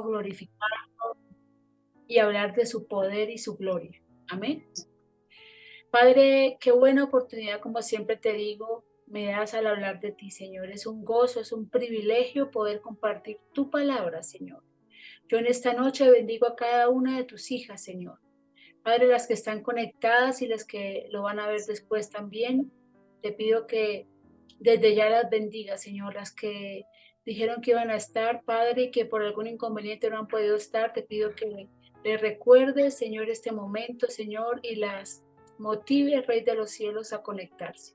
glorificarlo y hablar de su poder y su gloria. Amén. Padre, qué buena oportunidad, como siempre te digo, me das al hablar de ti, Señor. Es un gozo, es un privilegio poder compartir tu palabra, Señor. Yo en esta noche bendigo a cada una de tus hijas, Señor. Padre, las que están conectadas y las que lo van a ver después también, te pido que desde ya las bendiga, Señor. Las que dijeron que iban a estar, Padre, y que por algún inconveniente no han podido estar, te pido que les recuerdes, Señor, este momento, Señor, y las motive, Rey de los cielos, a conectarse.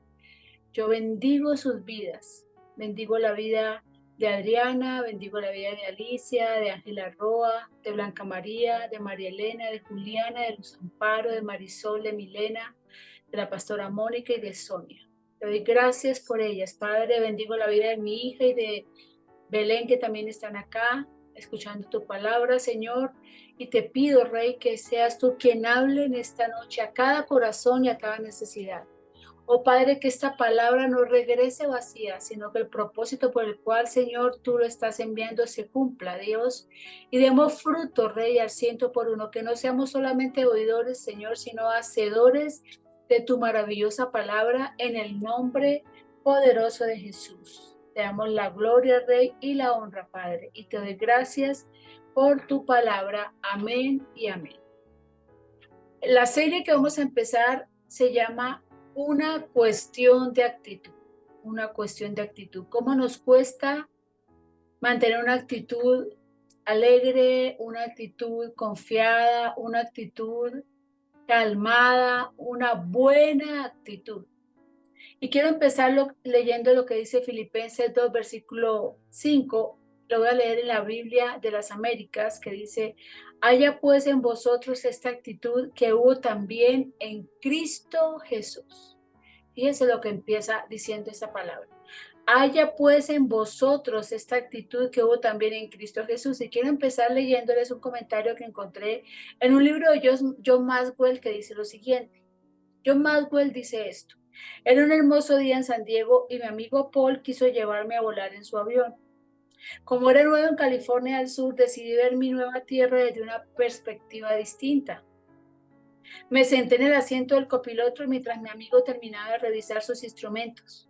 Yo bendigo sus vidas, bendigo la vida de Adriana, bendigo la vida de Alicia, de Ángela Roa, de Blanca María, de María Elena, de Juliana, de Luz Amparo, de Marisol, de Milena, de la pastora Mónica y de Sonia. Te doy gracias por ellas, Padre. Bendigo la vida de mi hija y de Belén, que también están acá, escuchando tu palabra, Señor. Y te pido, Rey, que seas tú quien hable en esta noche a cada corazón y a cada necesidad. Oh Padre, que esta palabra no regrese vacía, sino que el propósito por el cual, Señor, tú lo estás enviando se cumpla, Dios. Y demos fruto, Rey, al 100 por 1, que no seamos solamente oidores, Señor, sino hacedores de tu maravillosa palabra en el nombre poderoso de Jesús. Te damos la gloria, Rey, y la honra, Padre. Y te doy gracias por tu palabra. Amén y amén. La serie que vamos a empezar se llama Una cuestión de actitud. Una cuestión de actitud. ¿Cómo nos cuesta mantener una actitud alegre, una actitud confiada, una actitud calmada, una buena actitud? Y quiero empezar leyendo lo que dice Filipenses 2, versículo 5. Lo voy a leer en la Biblia de las Américas, que dice: haya pues en vosotros esta actitud que hubo también en Cristo Jesús. Fíjense lo que empieza diciendo esta palabra. Haya pues en vosotros esta actitud que hubo también en Cristo Jesús. Y quiero empezar leyéndoles un comentario que encontré en un libro de John Maxwell, que dice lo siguiente. John Maxwell dice esto: era un hermoso día en San Diego y mi amigo Paul quiso llevarme a volar en su avión. Como era nuevo en California del Sur, decidí ver mi nueva tierra desde una perspectiva distinta. Me senté en el asiento del copiloto mientras mi amigo terminaba de revisar sus instrumentos.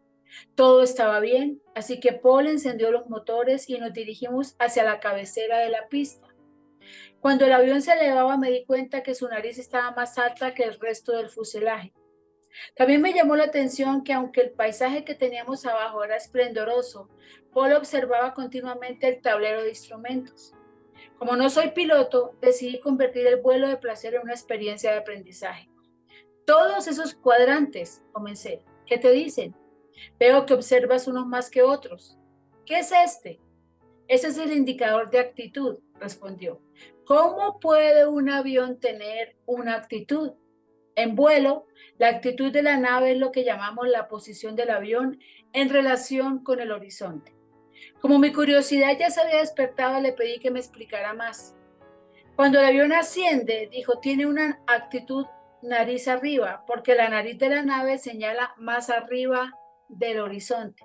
Todo estaba bien, así que Paul encendió los motores y nos dirigimos hacia la cabecera de la pista. Cuando el avión se elevaba, me di cuenta que su nariz estaba más alta que el resto del fuselaje. También me llamó la atención que aunque el paisaje que teníamos abajo era esplendoroso, Paul observaba continuamente el tablero de instrumentos. Como no soy piloto, decidí convertir el vuelo de placer en una experiencia de aprendizaje. Todos esos cuadrantes, comencé, ¿qué te dicen? Veo que observas unos más que otros. ¿Qué es este? Ese es el indicador de actitud, respondió. ¿Cómo puede un avión tener una actitud? En vuelo, la actitud de la nave es lo que llamamos la posición del avión en relación con el horizonte. Como mi curiosidad ya se había despertado, le pedí que me explicara más. Cuando el avión asciende, dijo, tiene una actitud nariz arriba, porque la nariz de la nave señala más arriba del horizonte.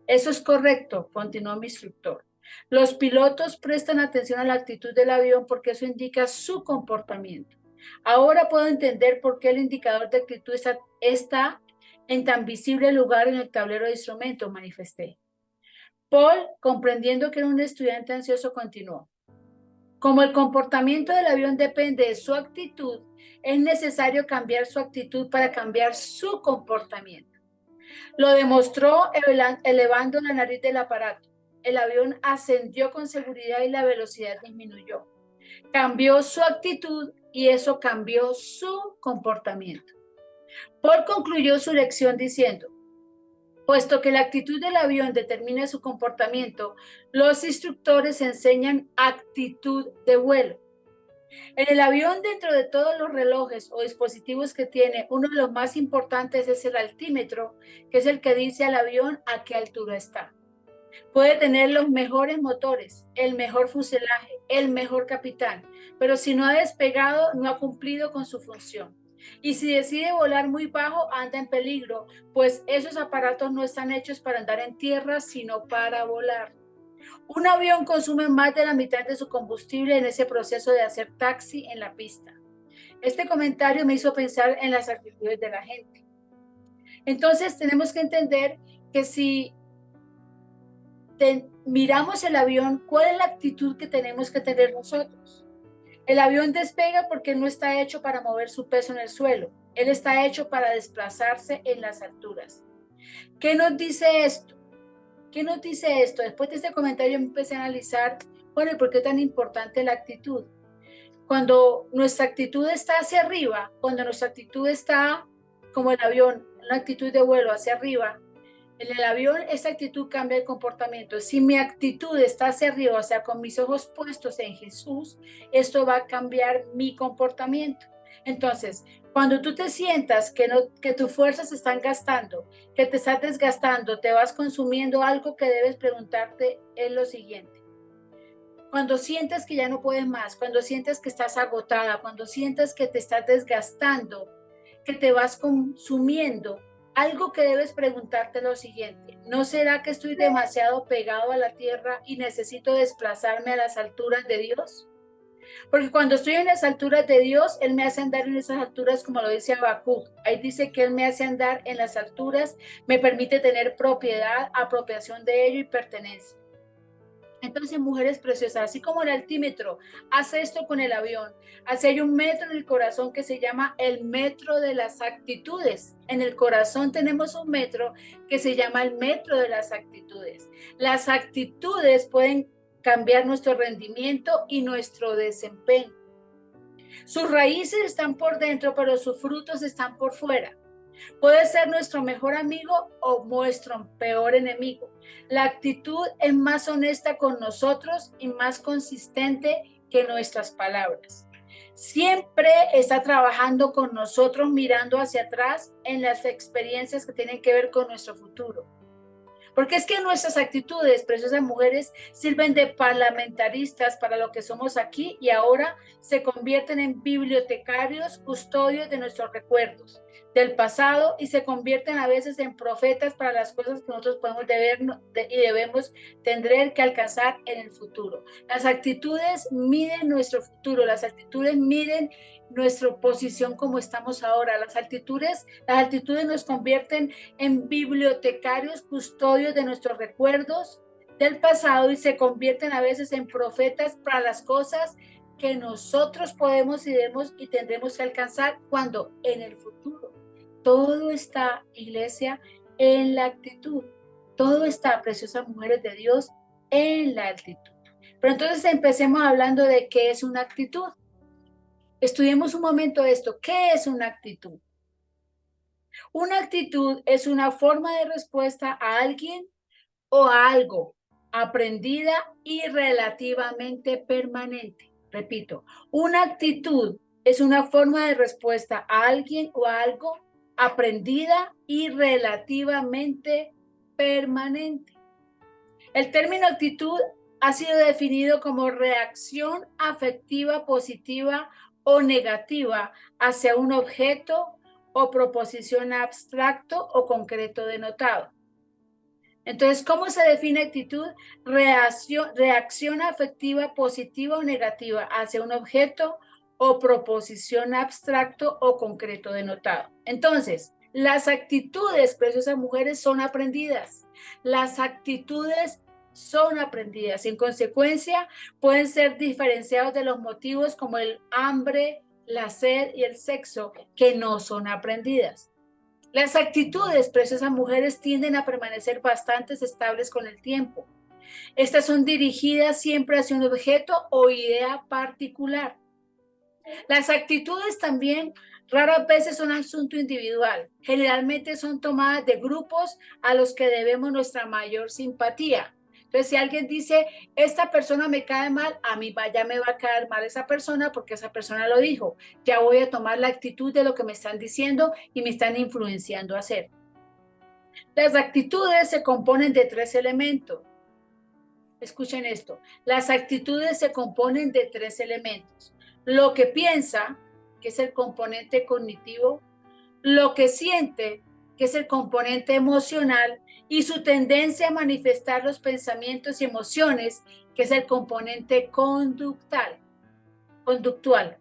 Eso es correcto, continuó mi instructor. Los pilotos prestan atención a la actitud del avión porque eso indica su comportamiento. Ahora puedo entender por qué el indicador de actitud está en tan visible lugar en el tablero de instrumentos, manifesté. Paul, comprendiendo que era un estudiante ansioso, continuó. Como el comportamiento del avión depende de su actitud, es necesario cambiar su actitud para cambiar su comportamiento. Lo demostró elevando la nariz del aparato. El avión ascendió con seguridad y la velocidad disminuyó. Cambió su actitud y eso cambió su comportamiento. Paul concluyó su lección diciendo, puesto que la actitud del avión determina su comportamiento, los instructores enseñan actitud de vuelo. En el avión, dentro de todos los relojes o dispositivos que tiene, uno de los más importantes es el altímetro, que es el que dice al avión a qué altura está. Puede tener los mejores motores, el mejor fuselaje, el mejor capitán, pero si no ha despegado, no ha cumplido con su función. Y si decide volar muy bajo, anda en peligro, pues esos aparatos no están hechos para andar en tierra, sino para volar. Un avión consume más de la mitad de su combustible en ese proceso de hacer taxi en la pista. Este comentario me hizo pensar en las actitudes de la gente. Entonces tenemos que entender que si miramos el avión, ¿cuál es la actitud que tenemos que tener nosotros? El avión despega porque no está hecho para mover su peso en el suelo. Él está hecho para desplazarse en las alturas. ¿Qué nos dice esto? ¿Qué nos dice esto? Después de este comentario empecé a analizar, bueno, ¿y por qué tan importante la actitud? Cuando nuestra actitud está hacia arriba, cuando nuestra actitud está como el avión, una actitud de vuelo hacia arriba, en el avión esa actitud cambia el comportamiento. Si mi actitud está hacia arriba, o sea, con mis ojos puestos en Jesús, esto va a cambiar mi comportamiento. Entonces, cuando tú te sientas que tus fuerzas se están gastando, que te estás desgastando, te vas consumiendo, algo que debes preguntarte es lo siguiente. Cuando sientes que ya no puedes más, cuando sientes que estás agotada, cuando sientes que te estás desgastando, que te vas consumiendo, algo que debes preguntarte es lo siguiente: ¿no será que estoy demasiado pegado a la tierra y necesito desplazarme a las alturas de Dios? Porque cuando estoy en las alturas de Dios, Él me hace andar en esas alturas, como lo dice Habacuc. Ahí dice que Él me hace andar en las alturas, me permite tener propiedad, apropiación de ello y pertenencia. Entonces, mujeres preciosas, así como el altímetro hace esto con el avión, así hay un metro en el corazón que se llama el metro de las actitudes. En el corazón tenemos un metro que se llama el metro de las actitudes. Las actitudes pueden cambiar nuestro rendimiento y nuestro desempeño. Sus raíces están por dentro, pero sus frutos están por fuera. Puede ser nuestro mejor amigo o nuestro peor enemigo. La actitud es más honesta con nosotros y más consistente que nuestras palabras. Siempre está trabajando con nosotros, mirando hacia atrás en las experiencias que tienen que ver con nuestro futuro. Porque es que nuestras actitudes, preciosas mujeres, sirven de parlamentaristas para lo que somos aquí y ahora, se convierten en bibliotecarios, custodios de nuestros recuerdos del pasado, y se convierten a veces en profetas para las cosas que nosotros podemos y debemos tener que alcanzar en el futuro. Las actitudes miden nuestro futuro, las actitudes miden nuestra posición como estamos ahora. Las actitudes nos convierten en bibliotecarios, custodios de nuestros recuerdos del pasado, y se convierten a veces en profetas para las cosas que nosotros podemos y debemos y tendremos que alcanzar cuando en el futuro. Todo está, iglesia, en la actitud. Todo está, preciosas mujeres de Dios, en la actitud. Pero entonces empecemos hablando de qué es una actitud. Estudiemos un momento esto. ¿Qué es una actitud? Una actitud es una forma de respuesta a alguien o a algo, aprendida y relativamente permanente. Repito, una actitud es una forma de respuesta a alguien o a algo, aprendida y relativamente permanente. El término actitud ha sido definido como reacción afectiva positiva o negativa hacia un objeto o proposición abstracto o concreto denotado. Entonces, ¿cómo se define actitud? Reacción afectiva positiva o negativa hacia un objeto o proposición abstracto o concreto denotado. Entonces, las actitudes, preciosas mujeres, son aprendidas. Las actitudes son aprendidas. En consecuencia, pueden ser diferenciados de los motivos como el hambre, la sed y el sexo, que no son aprendidas. Las actitudes, preciosas mujeres, tienden a permanecer bastante estables con el tiempo. Estas son dirigidas siempre hacia un objeto o idea particular. Las actitudes también raras veces son asunto individual. Generalmente son tomadas de grupos a los que debemos nuestra mayor simpatía. Entonces, si alguien dice, esta persona me cae mal, a mí ya me va a caer mal esa persona porque esa persona lo dijo. Ya voy a tomar la actitud de lo que me están diciendo y me están influenciando a hacer. Las actitudes se componen de 3 elementos. Escuchen esto. Las actitudes se componen de 3 elementos. Lo que piensa, que es el componente cognitivo, lo que siente, que es el componente emocional, y su tendencia a manifestar los pensamientos y emociones, que es el componente conductual.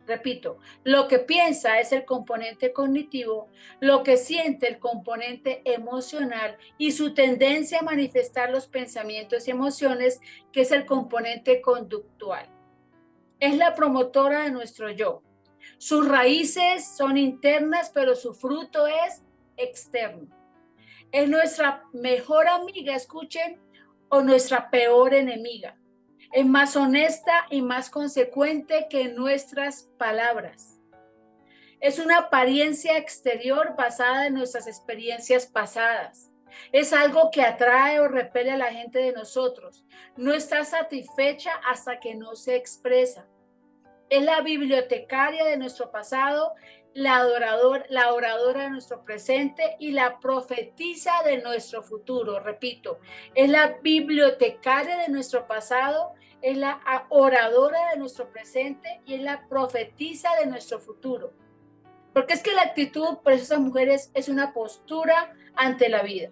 Repito, lo que piensa es el componente cognitivo, lo que siente el componente emocional y su tendencia a manifestar los pensamientos y emociones, que es el componente conductual. Es la promotora de nuestro yo. Sus raíces son internas, pero su fruto es externo. Es nuestra mejor amiga, escuchen, o nuestra peor enemiga. Es más honesta y más consecuente que nuestras palabras. Es una apariencia exterior basada en nuestras experiencias pasadas. Es algo que atrae o repele a la gente de nosotros. No está satisfecha hasta que no se expresa. Es la bibliotecaria de nuestro pasado, la oradora de nuestro presente y la profetisa de nuestro futuro. Repito, es la bibliotecaria de nuestro pasado, es la oradora de nuestro presente y es la profetisa de nuestro futuro. Porque es que la actitud, por esas mujeres, es una postura ante la vida.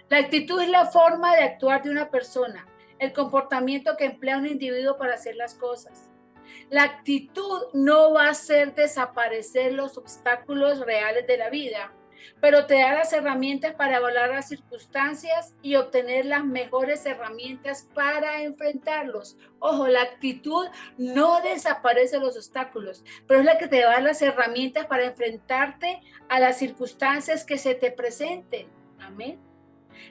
La actitud es la forma de actuar de una persona, el comportamiento que emplea un individuo para hacer las cosas. La actitud no va a hacer desaparecer los obstáculos reales de la vida, pero te da las herramientas para evaluar las circunstancias y obtener las mejores herramientas para enfrentarlos. Ojo, la actitud no desaparece los obstáculos, pero es la que te da las herramientas para enfrentarte a las circunstancias que se te presenten. Amén.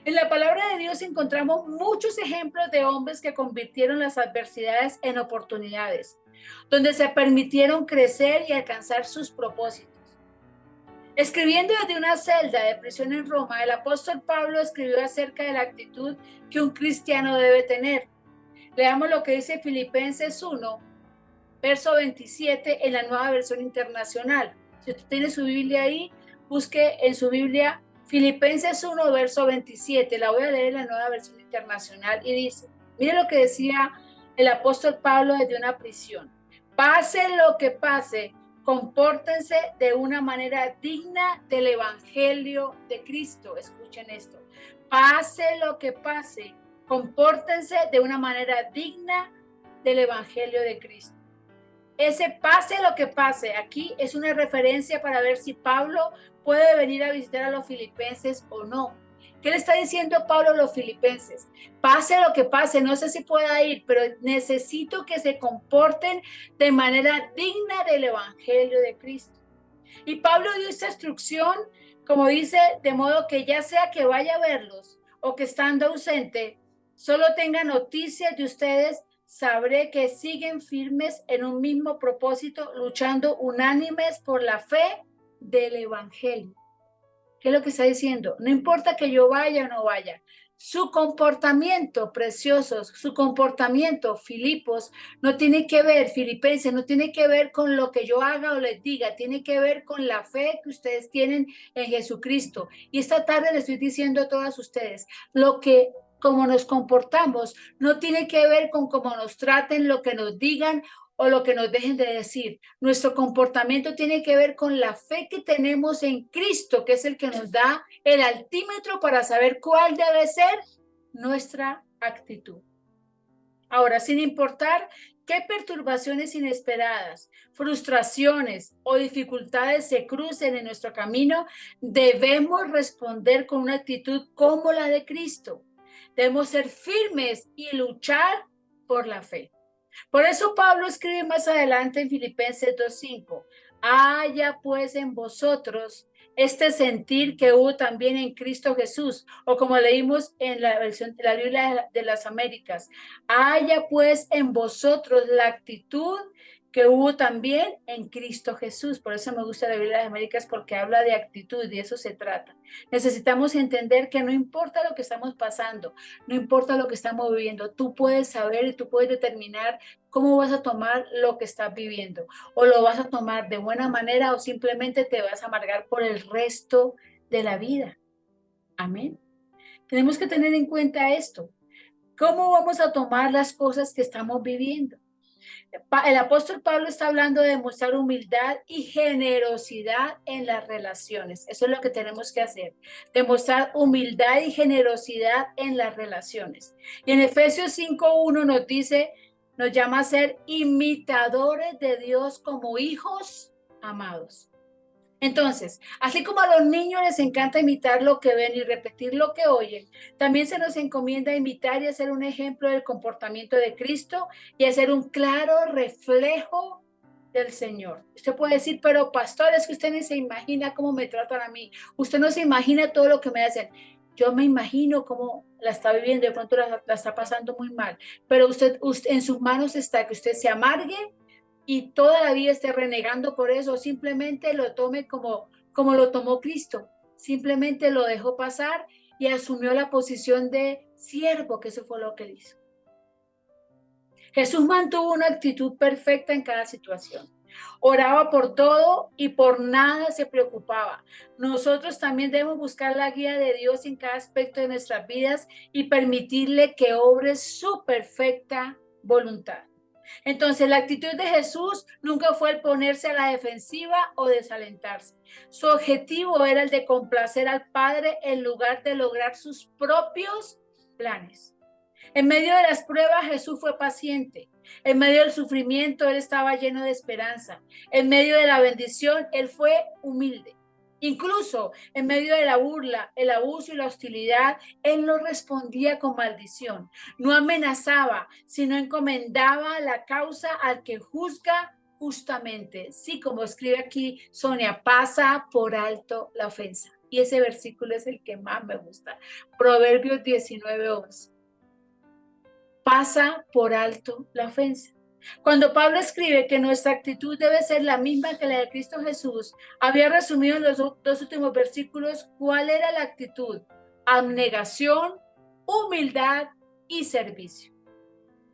En la palabra de Dios encontramos muchos ejemplos de hombres que convirtieron las adversidades en oportunidades, donde se permitieron crecer y alcanzar sus propósitos. Escribiendo desde una celda de prisión en Roma, el apóstol Pablo escribió acerca de la actitud que un cristiano debe tener. Leamos lo que dice Filipenses 1, verso 27 en la Nueva Versión Internacional. Si usted tiene su Biblia ahí, busque en su Biblia Filipenses 1, verso 27. La voy a leer en la Nueva Versión Internacional y dice, mire lo que decía el apóstol Pablo desde una prisión. Pase lo que pase, compórtense de una manera digna del Evangelio de Cristo. Escuchen esto. Pase lo que pase, compórtense de una manera digna del Evangelio de Cristo. Ese pase lo que pase, aquí es una referencia para ver si Pablo puede venir a visitar a los filipenses o no. ¿Qué le está diciendo Pablo a los filipenses? Pase lo que pase, no sé si pueda ir, pero necesito que se comporten de manera digna del Evangelio de Cristo. Y Pablo dio esta instrucción, como dice, de modo que ya sea que vaya a verlos o que estando ausente, solo tenga noticias de ustedes, sabré que siguen firmes en un mismo propósito, luchando unánimes por la fe del Evangelio. ¿Qué es lo que está diciendo? No importa que yo vaya o no vaya. Su comportamiento, preciosos, su comportamiento, Filipos, no tiene que ver, Filipenses, no tiene que ver con lo que yo haga o les diga, tiene que ver con la fe que ustedes tienen en Jesucristo. Y esta tarde les estoy diciendo a todas ustedes, como nos comportamos, no tiene que ver con cómo nos traten, lo que nos digan o lo que nos dejen de decir. Nuestro comportamiento tiene que ver con la fe que tenemos en Cristo, que es el que nos da el altímetro para saber cuál debe ser nuestra actitud. Ahora, sin importar qué perturbaciones inesperadas, frustraciones o dificultades se crucen en nuestro camino, debemos responder con una actitud como la de Cristo. Debemos ser firmes y luchar por la fe. Por eso Pablo escribe más adelante en Filipenses 2:5, haya pues en vosotros este sentir que hubo también en Cristo Jesús, o como leímos en la versión de la Biblia de las Américas, haya pues en vosotros la actitud que hubo también en Cristo Jesús. Por eso me gusta la Biblia de las Américas, porque habla de actitud y de eso se trata. Necesitamos entender que no importa lo que estamos pasando, no importa lo que estamos viviendo, tú puedes saber y tú puedes determinar cómo vas a tomar lo que estás viviendo, o lo vas a tomar de buena manera o simplemente te vas a amargar por el resto de la vida. Amén. Tenemos que tener en cuenta esto. ¿Cómo vamos a tomar las cosas que estamos viviendo? El apóstol Pablo está hablando de mostrar humildad y generosidad en las relaciones. Eso es lo que tenemos que hacer, demostrar humildad y generosidad en las relaciones. Y en Efesios 5:1 nos dice, nos llama a ser imitadores de Dios como hijos amados. Entonces, así como a los niños les encanta imitar lo que ven y repetir lo que oyen, también se nos encomienda imitar y hacer un ejemplo del comportamiento de Cristo y hacer un claro reflejo del Señor. Usted puede decir, pero pastor, es que usted ni se imagina cómo me tratan a mí. Usted no se imagina todo lo que me hacen. Yo me imagino cómo la está viviendo, de pronto la está pasando muy mal, pero usted en sus manos está que usted se amargue y toda la vida esté renegando por eso, simplemente lo tome como lo tomó Cristo, simplemente lo dejó pasar y asumió la posición de siervo, que eso fue lo que él hizo. Jesús mantuvo una actitud perfecta en cada situación. Oraba por todo y por nada se preocupaba. Nosotros también debemos buscar la guía de Dios en cada aspecto de nuestras vidas y permitirle que obre su perfecta voluntad. Entonces, la actitud de Jesús nunca fue el ponerse a la defensiva o desalentarse. Su objetivo era el de complacer al Padre en lugar de lograr sus propios planes. En medio de las pruebas, Jesús fue paciente. En medio del sufrimiento, Él estaba lleno de esperanza. En medio de la bendición, Él fue humilde. Incluso en medio de la burla, el abuso y la hostilidad, Él no respondía con maldición. No amenazaba, sino encomendaba la causa al que juzga justamente. Sí, como escribe aquí Sonia, pasa por alto la ofensa. Y ese versículo es el que más me gusta. Proverbios 19:11. Pasa por alto la ofensa. Cuando Pablo escribe que nuestra actitud debe ser la misma que la de Cristo Jesús, había resumido en los dos últimos versículos cuál era la actitud: abnegación, humildad y servicio.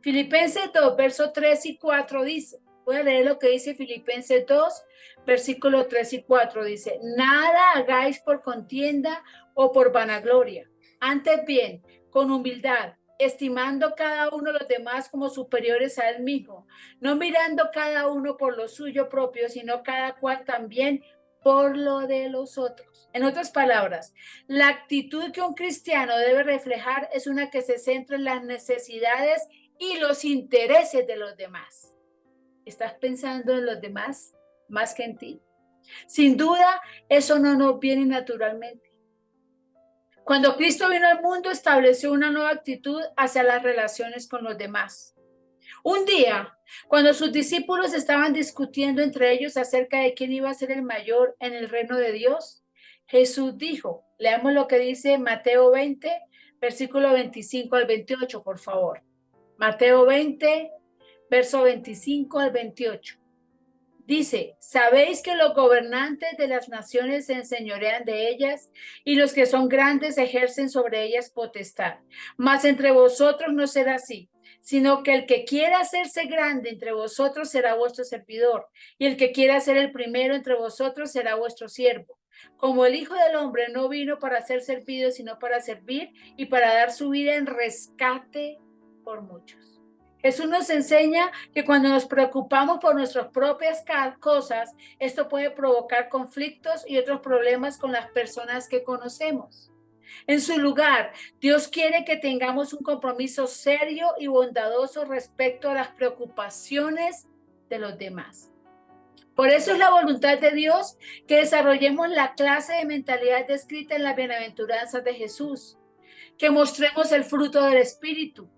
Filipenses 2, versos 3 y 4 dice, voy a leer lo que dice Filipenses 2, versículos 3 y 4, dice, nada hagáis por contienda o por vanagloria, antes bien, con humildad, estimando cada uno los demás como superiores a él mismo, no mirando cada uno por lo suyo propio, sino cada cual también por lo de los otros. En otras palabras, la actitud que un cristiano debe reflejar es una que se centra en las necesidades y los intereses de los demás. ¿Estás pensando en los demás más que en ti? Sin duda, eso no nos viene naturalmente. Cuando Cristo vino al mundo, estableció una nueva actitud hacia las relaciones con los demás. Un día, cuando sus discípulos estaban discutiendo entre ellos acerca de quién iba a ser el mayor en el reino de Dios, Jesús dijo, leamos lo que dice Mateo 20, versículo 25 al 28, por favor. Mateo 20, verso 25 al 28. Dice, ¿sabéis que los gobernantes de las naciones se enseñorean de ellas y los que son grandes ejercen sobre ellas potestad? Mas entre vosotros no será así, sino que el que quiera hacerse grande entre vosotros será vuestro servidor, y el que quiera ser el primero entre vosotros será vuestro siervo. Como el Hijo del Hombre no vino para ser servido, sino para servir y para dar su vida en rescate por muchos. Jesús nos enseña que cuando nos preocupamos por nuestras propias cosas, esto puede provocar conflictos y otros problemas con las personas que conocemos. En su lugar, Dios quiere que tengamos un compromiso serio y bondadoso respecto a las preocupaciones de los demás. Por eso es la voluntad de Dios que desarrollemos la clase de mentalidad descrita en las bienaventuranzas de Jesús, que mostremos el fruto del Espíritu,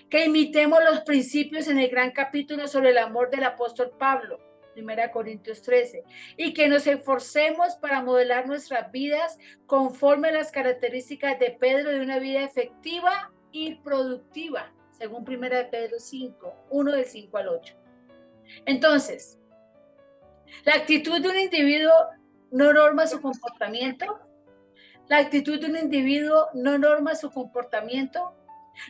que imitemos los principios en el gran capítulo sobre el amor del apóstol Pablo, 1 Corintios 13, y que nos esforcemos para modelar nuestras vidas conforme a las características de Pedro de una vida efectiva y productiva, según 1 Pedro 5, 1 del 5 al 8. Entonces, la actitud de un individuo no norma su comportamiento. La actitud de un individuo no norma su comportamiento.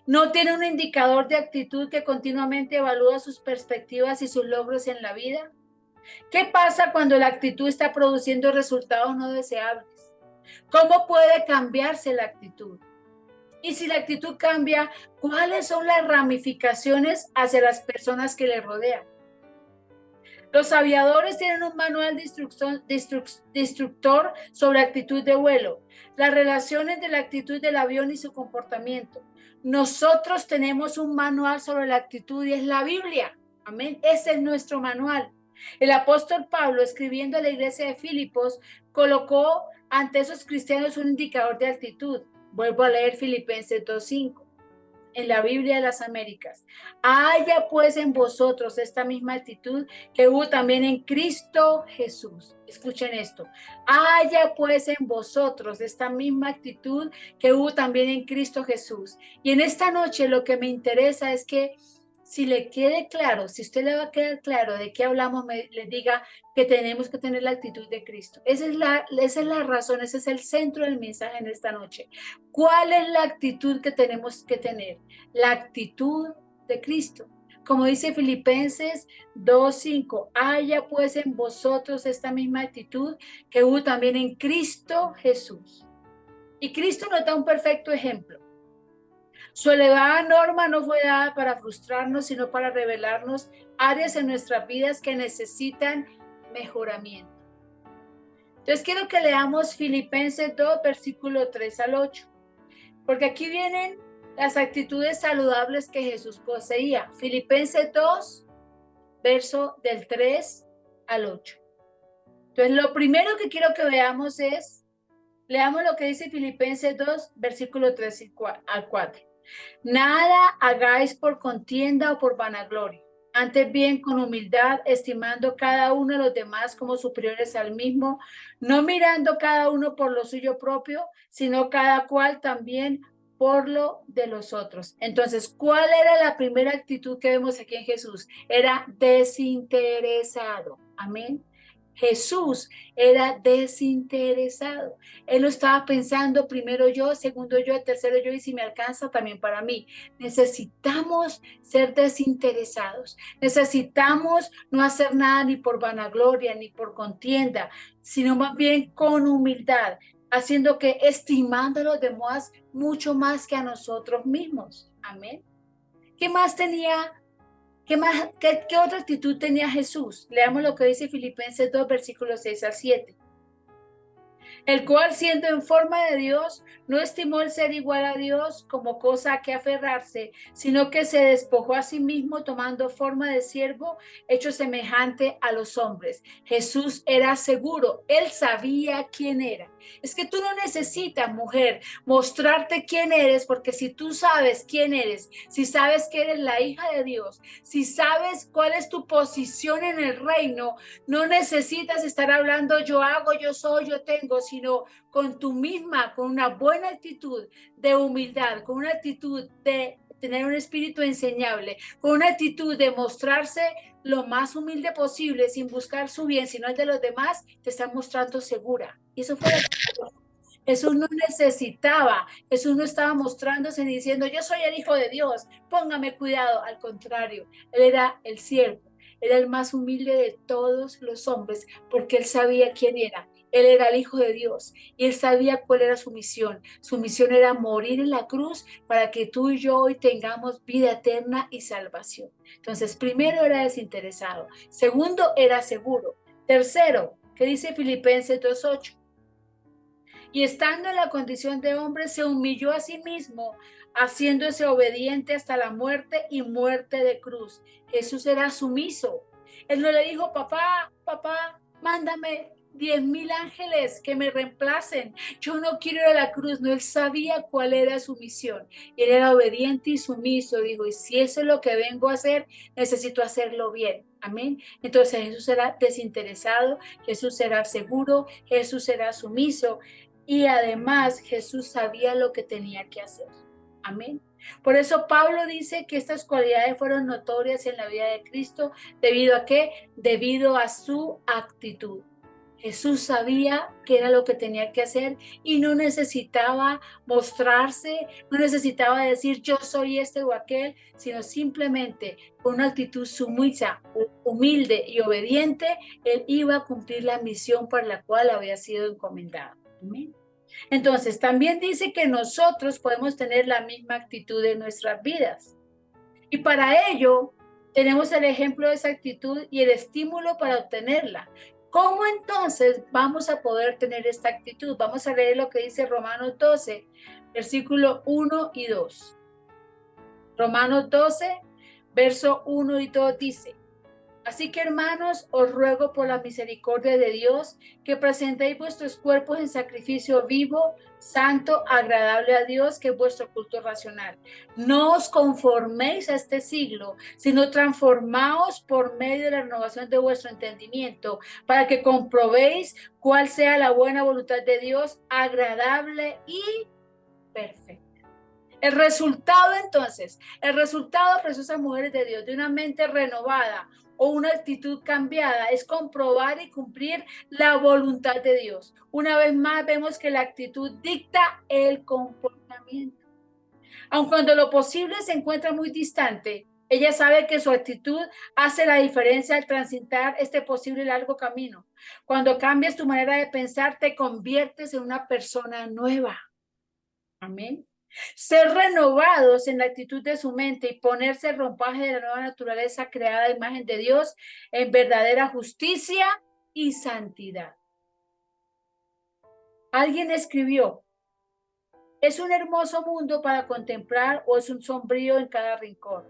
No tiene un indicador de actitud que continuamente evalúa sus perspectivas y sus logros en la vida. ¿Qué pasa cuando la actitud está produciendo resultados no deseables? ¿Cómo puede cambiarse la actitud? Y si la actitud cambia, ¿cuáles son las ramificaciones hacia las personas que le rodean? Los aviadores tienen un manual de instructor sobre actitud de vuelo, las relaciones de la actitud del avión y su comportamiento. Nosotros tenemos un manual sobre la actitud y es la Biblia. Amén. Ese es nuestro manual. El apóstol Pablo, escribiendo a la iglesia de Filipos, colocó ante esos cristianos un indicador de actitud. Vuelvo a leer Filipenses 2:5. En la Biblia de las Américas. Haya pues en vosotros esta misma actitud que hubo también en Cristo Jesús. Escuchen esto. Haya pues en vosotros esta misma actitud que hubo también en Cristo Jesús. Y en esta noche lo que me interesa es que si le quede claro, si usted le va a quedar claro de qué hablamos, le diga que tenemos que tener la actitud de Cristo. Esa es la razón, ese es el centro del mensaje en esta noche. ¿Cuál es la actitud que tenemos que tener? La actitud de Cristo. Como dice Filipenses 2:5, haya pues en vosotros esta misma actitud que hubo también en Cristo Jesús. Y Cristo nos da un perfecto ejemplo. Su elevada norma no fue dada para frustrarnos, sino para revelarnos áreas en nuestras vidas que necesitan mejoramiento. Entonces quiero que leamos Filipenses 2, versículo 3 al 8, porque aquí vienen las actitudes saludables que Jesús poseía. Filipenses 2, verso del 3 al 8. Entonces lo primero que quiero que veamos es, leamos lo que dice Filipenses 2, versículo 3 al 4. Nada hagáis por contienda o por vanagloria, antes bien con humildad, estimando cada uno a los demás como superiores al mismo, no mirando cada uno por lo suyo propio, sino cada cual también por lo de los otros. Entonces, ¿cuál era la primera actitud que vemos aquí en Jesús? Era desinteresado. Amén. Jesús era desinteresado. Él no estaba pensando primero yo, segundo yo, tercero yo y si me alcanza también para mí. Necesitamos ser desinteresados. Necesitamos no hacer nada ni por vanagloria ni por contienda, sino más bien con humildad, haciendo que estimando a los demás mucho más que a nosotros mismos. Amén. ¿Qué más tenía? ¿Qué otra actitud tenía Jesús? Leamos lo que dice Filipenses 2, versículos 6 al 7. El cual, siendo en forma de Dios, no estimó el ser igual a Dios como cosa a que aferrarse, sino que se despojó a sí mismo tomando forma de siervo, hecho semejante a los hombres. Jesús era seguro, él sabía quién era. Es que tú no necesitas, mujer, mostrarte quién eres, porque si tú sabes quién eres, si sabes que eres la hija de Dios, si sabes cuál es tu posición en el reino, no necesitas estar hablando yo hago, yo soy, yo tengo, sino con tu misma, con una buena actitud de humildad, con una actitud de tener un espíritu enseñable, con una actitud de mostrarse lo más humilde posible, sin buscar su bien, sino el de los demás, te estás mostrando segura. Y eso fue lo que Jesús no necesitaba, Jesús no estaba mostrándose ni diciendo, yo soy el Hijo de Dios, póngame cuidado. Al contrario, Él era el siervo, era el más humilde de todos los hombres, porque Él sabía quién era. Él era el Hijo de Dios y Él sabía cuál era su misión. Su misión era morir en la cruz para que tú y yo hoy tengamos vida eterna y salvación. Entonces, primero era desinteresado. Segundo, era seguro. Tercero, ¿qué dice Filipenses 2:8? Y estando en la condición de hombre, se humilló a sí mismo, haciéndose obediente hasta la muerte y muerte de cruz. Jesús era sumiso. Él no le dijo, papá, mándame 10,000 ángeles que me reemplacen. Yo no quiero ir a la cruz. No, él sabía cuál era su misión. Él era obediente y sumiso. Dijo, y si eso es lo que vengo a hacer, necesito hacerlo bien. Amén. Entonces Jesús era desinteresado, Jesús era seguro, Jesús era sumiso. Y además Jesús sabía lo que tenía que hacer. Amén. Por eso Pablo dice que estas cualidades fueron notorias en la vida de Cristo. ¿Debido a qué? Debido a su actitud. Jesús sabía qué era lo que tenía que hacer y no necesitaba mostrarse, no necesitaba decir yo soy este o aquel, sino simplemente con una actitud sumisa, humilde y obediente, él iba a cumplir la misión para la cual había sido encomendado. Amén. Entonces, también dice que nosotros podemos tener la misma actitud en nuestras vidas. Y para ello, tenemos el ejemplo de esa actitud y el estímulo para obtenerla. ¿Cómo entonces vamos a poder tener esta actitud? Vamos a leer lo que dice Romanos 12, versículo 1 y 2. Romanos 12, verso 1 y 2 dice: Así que, hermanos, os ruego por la misericordia de Dios que presentéis vuestros cuerpos en sacrificio vivo, santo, agradable a Dios, que es vuestro culto racional. No os conforméis a este siglo, sino transformaos por medio de la renovación de vuestro entendimiento, para que comprobéis cuál sea la buena voluntad de Dios, agradable y perfecta. El resultado entonces, preciosas mujeres de Dios, de una mente renovada o una actitud cambiada, es comprobar y cumplir la voluntad de Dios. Una vez más vemos que la actitud dicta el comportamiento. Aun cuando lo posible se encuentra muy distante, ella sabe que su actitud hace la diferencia al transitar este posible largo camino. Cuando cambias tu manera de pensar, te conviertes en una persona nueva. Amén. Ser renovados en la actitud de su mente y ponerse el ropaje de la nueva naturaleza creada a imagen de Dios en verdadera justicia y santidad. Alguien escribió: es un hermoso mundo para contemplar o es un sombrío en cada rincón.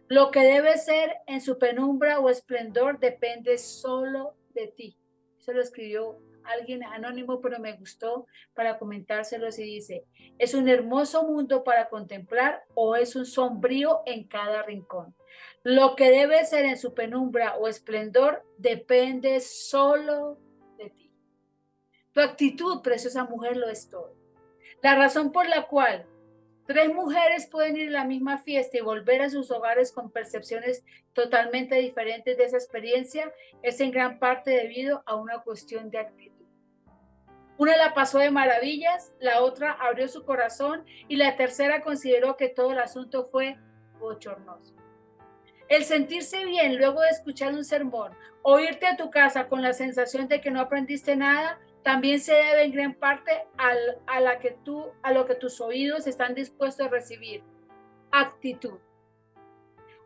Lo que debe ser en su penumbra o esplendor depende solo de ti. Eso lo escribió alguien anónimo, pero me gustó para comentárselos y dice: es un hermoso mundo para contemplar o es un sombrío en cada rincón. Lo que debe ser en su penumbra o esplendor depende solo de ti. Tu actitud, preciosa mujer, lo es todo. La razón por la cual 3 mujeres pueden ir a la misma fiesta y volver a sus hogares con percepciones totalmente diferentes de esa experiencia es en gran parte debido a una cuestión de actitud. Una la pasó de maravillas, la otra abrió su corazón y la tercera consideró que todo el asunto fue bochornoso. El sentirse bien luego de escuchar un sermón o irte a tu casa con la sensación de que no aprendiste nada también se debe en gran parte a lo que tus oídos están dispuestos a recibir. Actitud.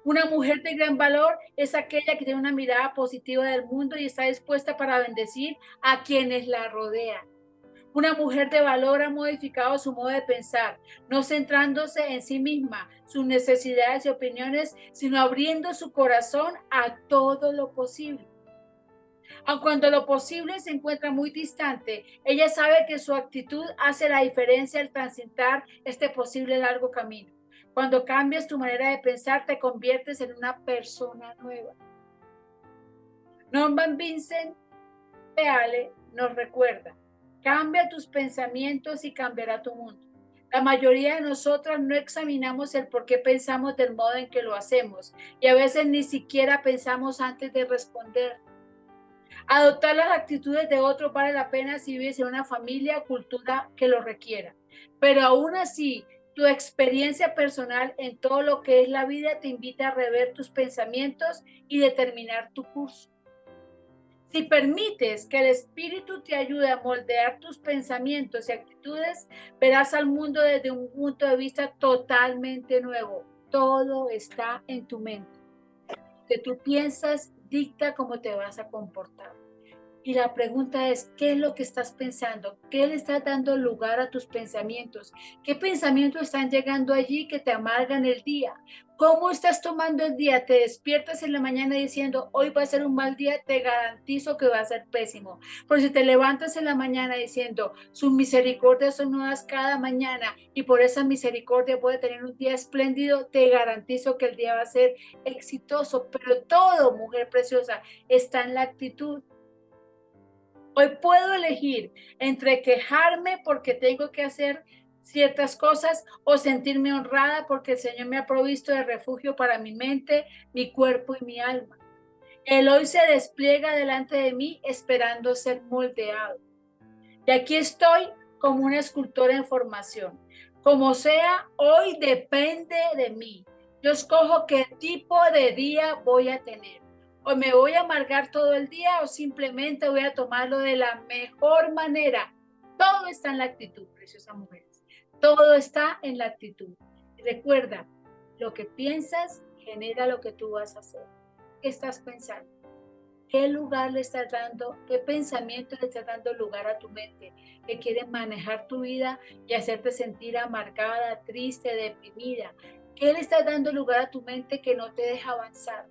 Una mujer de gran valor es aquella que tiene una mirada positiva del mundo y está dispuesta para bendecir a quienes la rodean. Una mujer de valor ha modificado su modo de pensar, no centrándose en sí misma, sus necesidades y opiniones, sino abriendo su corazón a todo lo posible. Aun cuando lo posible se encuentra muy distante, ella sabe que su actitud hace la diferencia al transitar este posible largo camino. Cuando cambias tu manera de pensar, te conviertes en una persona nueva. Norman Vincent Peale nos recuerda: cambia tus pensamientos y cambiará tu mundo. La mayoría de nosotras no examinamos el por qué pensamos del modo en que lo hacemos y a veces ni siquiera pensamos antes de responder. Adoptar las actitudes de otros vale la pena si vives en una familia o cultura que lo requiera. Pero aún así, tu experiencia personal en todo lo que es la vida te invita a rever tus pensamientos y determinar tu curso. Si permites que el Espíritu te ayude a moldear tus pensamientos y actitudes, verás al mundo desde un punto de vista totalmente nuevo. Todo está en tu mente. Lo que tú piensas dicta cómo te vas a comportar. Y la pregunta es: ¿qué es lo que estás pensando? ¿Qué le estás dando lugar a tus pensamientos? ¿Qué pensamientos están llegando allí que te amargan el día? ¿Cómo estás tomando el día? ¿Te despiertas en la mañana diciendo hoy va a ser un mal día? Te garantizo que va a ser pésimo. Pero si te levantas en la mañana diciendo sus misericordias son nuevas cada mañana y por esa misericordia voy a tener un día espléndido, te garantizo que el día va a ser exitoso. Pero todo, mujer preciosa, está en la actitud. Hoy puedo elegir entre quejarme porque tengo que hacer ciertas cosas o sentirme honrada porque el Señor me ha provisto de refugio para mi mente, mi cuerpo y mi alma. El hoy se despliega delante de mí esperando ser moldeado. Y aquí estoy como una escultora en formación. Como sea, hoy depende de mí. Yo escojo qué tipo de día voy a tener. O me voy a amargar todo el día o simplemente voy a tomarlo de la mejor manera Todo está en la actitud, preciosas mujeres. Todo está en la actitud. Recuerda, lo que piensas genera lo que tú vas a hacer. ¿Qué estás pensando? ¿Qué lugar le estás dando? ¿Qué pensamiento le estás dando lugar a tu mente que quiere manejar tu vida y hacerte sentir amargada, triste, deprimida? ¿Qué le estás dando lugar a tu mente que no te deja avanzar?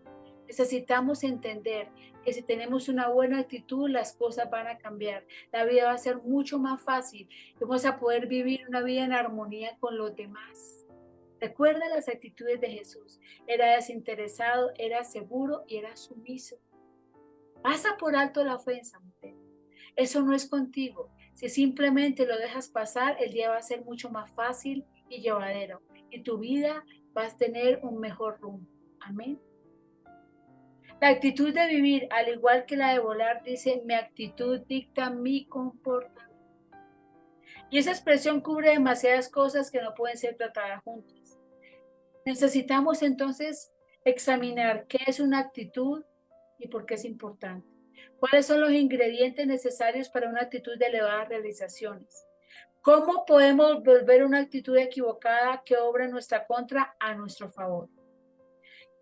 Necesitamos entender que si tenemos una buena actitud, las cosas van a cambiar. La vida va a ser mucho más fácil. Vamos a poder vivir una vida en armonía con los demás. Recuerda las actitudes de Jesús. Era desinteresado, era seguro y era sumiso. Pasa por alto la ofensa, mujer. Eso no es contigo. Si simplemente lo dejas pasar, el día va a ser mucho más fácil y llevadero. Y tu vida va a tener un mejor rumbo. Amén. La actitud de vivir, al igual que la de volar, dice, mi actitud dicta mi comportamiento. Y esa expresión cubre demasiadas cosas que no pueden ser tratadas juntas. Necesitamos entonces examinar qué es una actitud y por qué es importante. ¿Cuáles son los ingredientes necesarios para una actitud de elevadas realizaciones? ¿Cómo podemos volver una actitud equivocada que obra en nuestra contra a nuestro favor?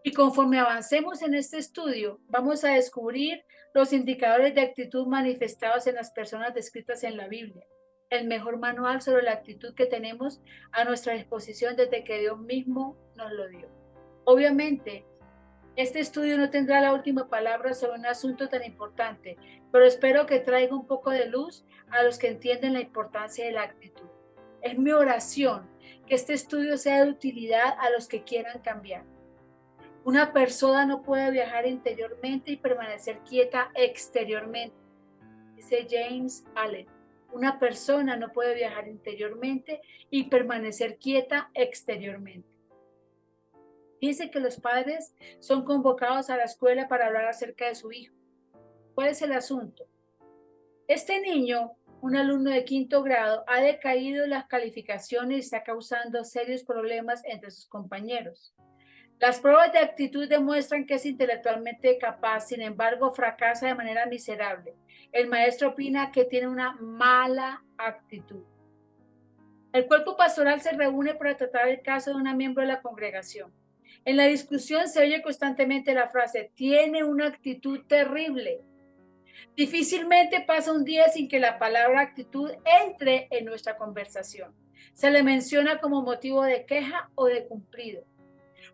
Y conforme avancemos en este estudio, vamos a descubrir los indicadores de actitud manifestados en las personas descritas en la Biblia. El mejor manual sobre la actitud que tenemos a nuestra disposición desde que Dios mismo nos lo dio. Obviamente, este estudio no tendrá la última palabra sobre un asunto tan importante, pero espero que traiga un poco de luz a los que entienden la importancia de la actitud. Es mi oración que este estudio sea de utilidad a los que quieran cambiar. Una persona no puede viajar interiormente y permanecer quieta exteriormente, dice James Allen. Una persona no puede viajar interiormente y permanecer quieta exteriormente. Dice que los padres son convocados a la escuela para hablar acerca de su hijo. ¿Cuál es el asunto? Este niño, un alumno de 5º grado, ha decaído en las calificaciones y está causando serios problemas entre sus compañeros. Las pruebas de actitud demuestran que es intelectualmente capaz, sin embargo, fracasa de manera miserable. El maestro opina que tiene una mala actitud. El cuerpo pastoral se reúne para tratar el caso de una miembro de la congregación. En la discusión se oye constantemente la frase, tiene una actitud terrible. Difícilmente pasa un día sin que la palabra actitud entre en nuestra conversación. Se le menciona como motivo de queja o de cumplido.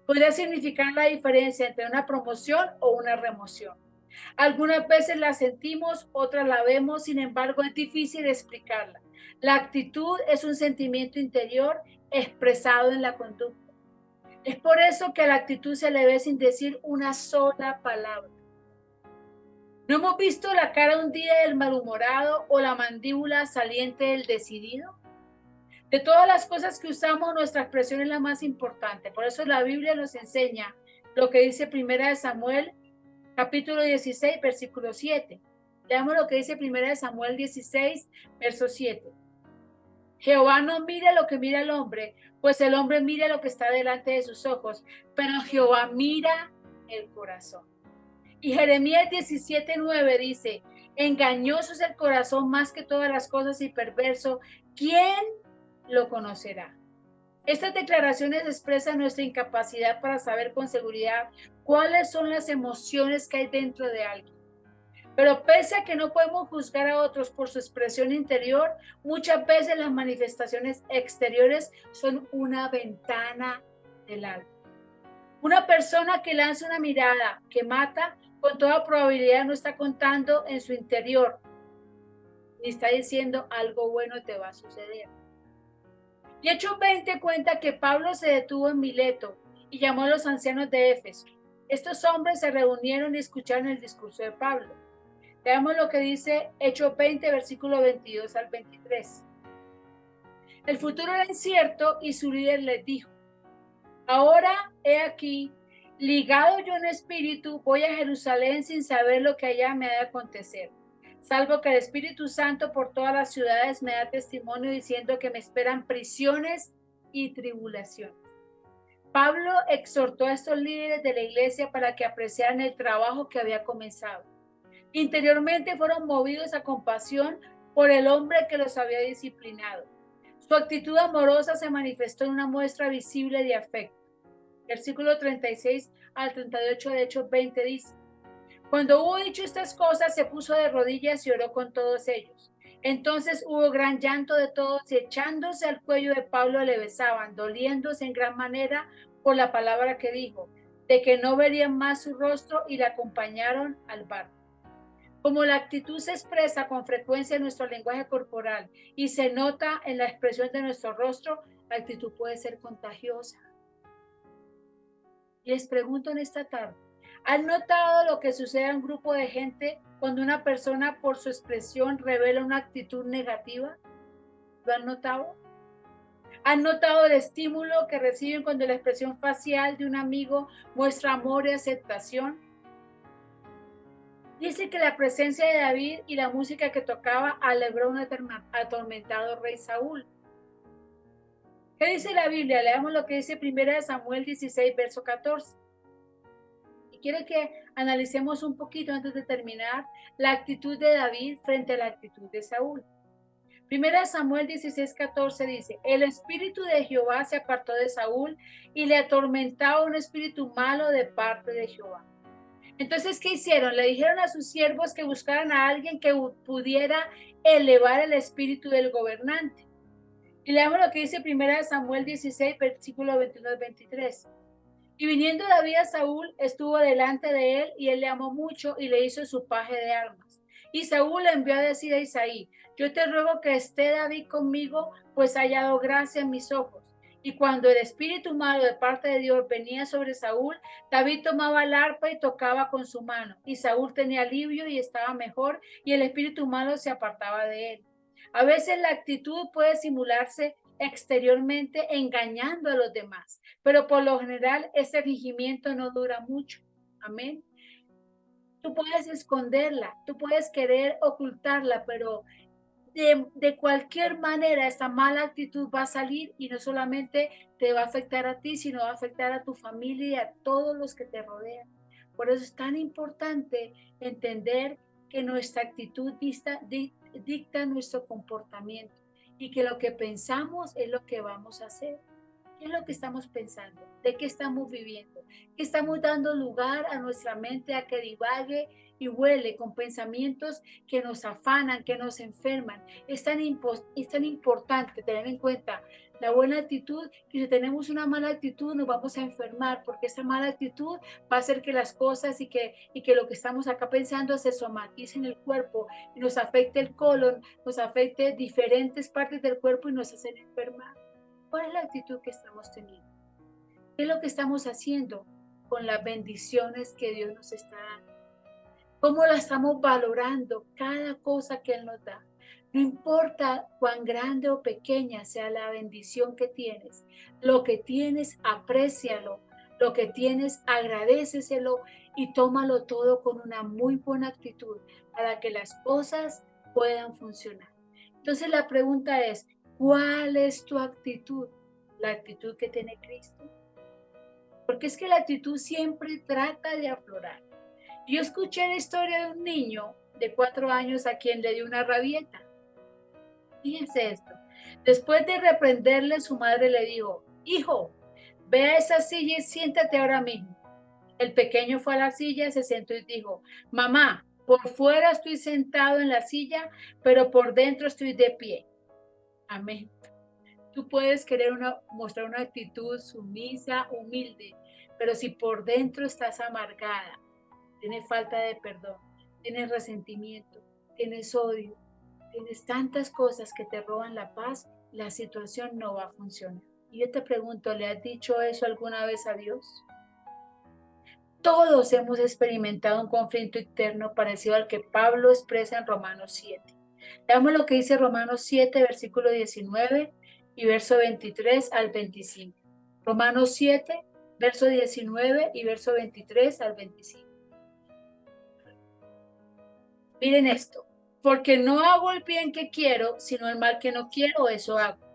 Podría significar la diferencia entre una promoción o una remoción. Algunas veces la sentimos, otras la vemos, sin embargo es difícil explicarla. La actitud es un sentimiento interior expresado en la conducta. Es por eso que a la actitud se le ve sin decir una sola palabra. ¿No hemos visto la cara un día del malhumorado o la mandíbula saliente del decidido? De todas las cosas que usamos, nuestra expresión es la más importante. Por eso la Biblia nos enseña lo que dice 1 Samuel, capítulo 16, versículo 7. Veamos lo que dice 1 Samuel 16, verso 7. Jehová no mira lo que mira el hombre, pues el hombre mira lo que está delante de sus ojos, pero Jehová mira el corazón. Y Jeremías 17:9 dice, engañoso es el corazón más que todas las cosas y perverso, ¿quién lo conocerá? Estas declaraciones expresan nuestra incapacidad para saber con seguridad cuáles son las emociones que hay dentro de alguien. Pero pese a que no podemos juzgar a otros por su expresión interior, muchas veces las manifestaciones exteriores son una ventana del alma. Una persona que lanza una mirada que mata, con toda probabilidad no está contando en su interior, ni está diciendo algo bueno te va a suceder. Y Hechos 20 cuenta que Pablo se detuvo en Mileto y llamó a los ancianos de Éfeso. Estos hombres se reunieron y escucharon el discurso de Pablo. Veamos lo que dice Hechos 20, versículo 22 al 23. El futuro era incierto y su líder les dijo, ahora he aquí, ligado yo en espíritu, voy a Jerusalén sin saber lo que allá me ha de acontecer, salvo que el Espíritu Santo por todas las ciudades me da testimonio diciendo que me esperan prisiones y tribulaciones. Pablo exhortó a estos líderes de la iglesia para que apreciaran el trabajo que había comenzado. Interiormente fueron movidos a compasión por el hombre que los había disciplinado. Su actitud amorosa se manifestó en una muestra visible de afecto. Versículo 36 al 38 de Hechos 20 dice: cuando hubo dicho estas cosas, se puso de rodillas y oró con todos ellos. Entonces hubo gran llanto de todos y echándose al cuello de Pablo le besaban, doliéndose en gran manera por la palabra que dijo, de que no verían más su rostro, y le acompañaron al barco. Como la actitud se expresa con frecuencia en nuestro lenguaje corporal y se nota en la expresión de nuestro rostro, la actitud puede ser contagiosa. Y les pregunto en esta tarde, ¿han notado lo que sucede a un grupo de gente cuando una persona por su expresión revela una actitud negativa? ¿Lo han notado? ¿Han notado el estímulo que reciben cuando la expresión facial de un amigo muestra amor y aceptación? Dice que la presencia de David y la música que tocaba alegró a un atormentado rey Saúl. ¿Qué dice la Biblia? Leamos lo que dice 1 Samuel 16, verso 14. Y quiero que analicemos un poquito antes de terminar la actitud de David frente a la actitud de Saúl. 1 Samuel 16, 14 dice: el espíritu de Jehová se apartó de Saúl y le atormentaba un espíritu malo de parte de Jehová. Entonces, ¿qué hicieron? Le dijeron a sus siervos que buscaran a alguien que pudiera elevar el espíritu del gobernante. Y leamos lo que dice 1 Samuel 16, versículo 21-23. Y viniendo David a Saúl, estuvo delante de él, y él le amó mucho y le hizo su paje de armas. Y Saúl le envió a decir a Isaí: yo te ruego que esté David conmigo, pues ha hallado gracia en mis ojos. Y cuando el espíritu malo de parte de Dios venía sobre Saúl, David tomaba el arpa y tocaba con su mano. Y Saúl tenía alivio y estaba mejor, y el espíritu malo se apartaba de él. A veces la actitud puede simularse exteriormente engañando a los demás, pero por lo general ese fingimiento no dura mucho. Amén. Tú puedes esconderla, tú puedes querer ocultarla, pero de cualquier manera esta mala actitud va a salir, y no solamente te va a afectar a ti, sino va a afectar a tu familia y a todos los que te rodean. Por eso es tan importante entender que nuestra actitud dicta nuestro comportamiento, y que lo que pensamos es lo que vamos a hacer. ¿Qué es lo que estamos pensando? ¿De qué estamos viviendo? ¿Qué estamos dando lugar a nuestra mente a que divague y huele con pensamientos que nos afanan, que nos enferman? Es tan importante tener en cuenta la buena actitud, que si tenemos una mala actitud nos vamos a enfermar, porque esa mala actitud va a hacer que las cosas y que lo que estamos acá pensando se somatice en el cuerpo y nos afecte el colon, nos afecte diferentes partes del cuerpo y nos hacen enfermar. ¿Cuál es la actitud que estamos teniendo? ¿Qué es lo que estamos haciendo con las bendiciones que Dios nos está dando? ¿Cómo la estamos valorando cada cosa que Él nos da? No importa cuán grande o pequeña sea la bendición que tienes, lo que tienes, aprécialo, lo que tienes, agradéceselo y tómalo todo con una muy buena actitud para que las cosas puedan funcionar. Entonces la pregunta es, ¿cuál es tu actitud? ¿La actitud que tiene Cristo? Porque es que la actitud siempre trata de aflorar. Yo escuché la historia de un niño de 4 años a quien le dio una rabieta. Fíjense esto. Después de reprenderle, su madre le dijo: hijo, ve a esa silla y siéntate ahora mismo. El pequeño fue a la silla, se sentó y dijo: mamá, por fuera estoy sentado en la silla, pero por dentro estoy de pie. Amén. Tú puedes querer mostrar una actitud sumisa, humilde, pero si por dentro estás amargada, tienes falta de perdón, tienes resentimiento, tienes odio, tienes tantas cosas que te roban la paz, la situación no va a funcionar. Y yo te pregunto, ¿le has dicho eso alguna vez a Dios? Todos hemos experimentado un conflicto interno parecido al que Pablo expresa en Romanos 7. Veamos lo que dice Romanos 7, versículo 19 y verso 23 al 25. Romanos 7, verso 19 y verso 23 al 25. Miren esto: porque no hago el bien que quiero, sino el mal que no quiero, eso hago.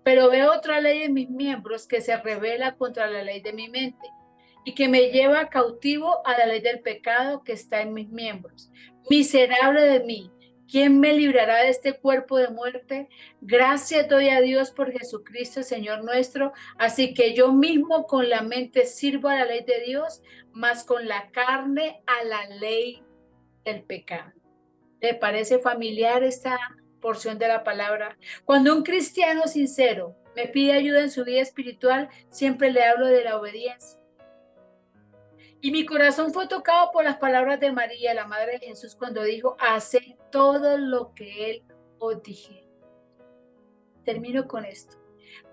Pero veo otra ley en mis miembros que se rebela contra la ley de mi mente y que me lleva cautivo a la ley del pecado que está en mis miembros. Miserable de mí, ¿Quién me librará de este cuerpo de muerte? Gracias doy a Dios por Jesucristo, Señor nuestro. Así que yo mismo con la mente sirvo a la ley de Dios, mas con la carne a la ley del pecado. ¿Le parece familiar esta porción de la palabra? Cuando un cristiano sincero me pide ayuda en su vida espiritual, siempre le hablo de la obediencia. Y mi corazón fue tocado por las palabras de María, la Madre de Jesús, cuando dijo, haced todo lo que Él os dije. Termino con esto.